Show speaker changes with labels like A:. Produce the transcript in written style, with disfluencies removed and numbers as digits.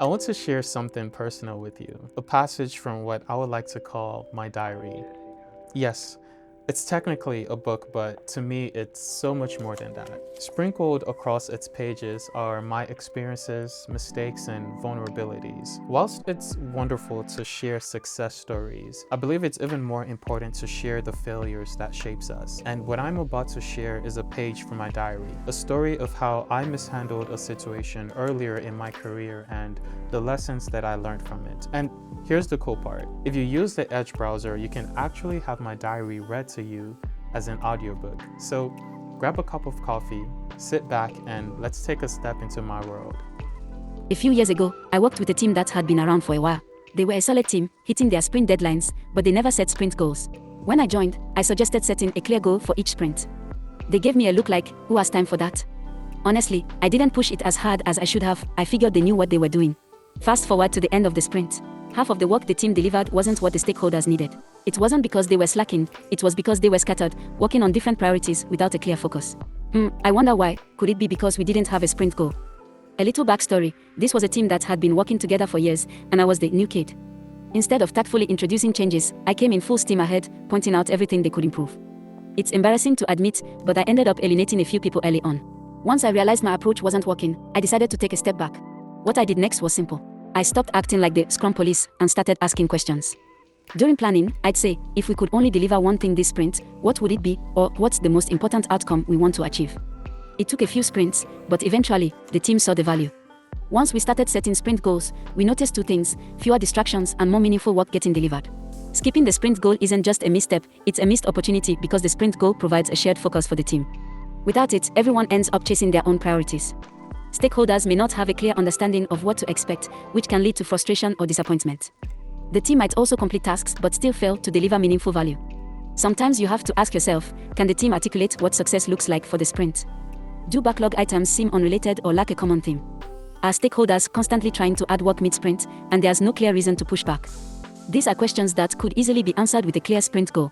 A: I want to share something personal with you, a passage from what I would like to call my diary. Yes, it's technically a book, but to me, it's so much more than that. Sprinkled across its pages are my experiences, mistakes, and vulnerabilities. Whilst it's wonderful to share success stories, I believe it's even more important to share the failures that shapes us. And what I'm about to share is a page from my diary, a story of how I mishandled a situation earlier in my career and the lessons that I learned from it. And here's the cool part. If you use the Edge browser, you can actually have my diary read to you as an audiobook. So grab a cup of coffee, sit back, and let's take a step into my world.
B: A few years ago, I worked with a team that had been around for a while. They were a solid team, hitting their sprint deadlines, but they never set sprint goals. When I joined, I suggested setting a clear goal for each sprint. They gave me a look like, who has time for that? Honestly, I didn't push it as hard as I should have. I figured they knew what they were doing. Fast forward to the end of the sprint. Half of the work the team delivered wasn't what the stakeholders needed. It wasn't because they were slacking, it was because they were scattered, working on different priorities without a clear focus. I wonder why. Could it be because we didn't have a sprint goal? A little backstory, this was a team that had been working together for years, and I was the new kid. Instead of tactfully introducing changes, I came in full steam ahead, pointing out everything they could improve. It's embarrassing to admit, but I ended up alienating a few people early on. Once I realized my approach wasn't working, I decided to take a step back. What I did next was simple. I stopped acting like the Scrum police and started asking questions. During planning, I'd say, if we could only deliver one thing this sprint, what would it be, or what's the most important outcome we want to achieve? It took a few sprints, but eventually, the team saw the value. Once we started setting sprint goals, we noticed two things: fewer distractions and more meaningful work getting delivered. Skipping the sprint goal isn't just a misstep, it's a missed opportunity because the sprint goal provides a shared focus for the team. Without it, everyone ends up chasing their own priorities. Stakeholders may not have a clear understanding of what to expect, which can lead to frustration or disappointment. The team might also complete tasks but still fail to deliver meaningful value. Sometimes you have to ask yourself, can the team articulate what success looks like for the sprint? Do backlog items seem unrelated or lack a common theme? Are stakeholders constantly trying to add work mid-sprint, and there's no clear reason to push back? These are questions that could easily be answered with a clear sprint goal.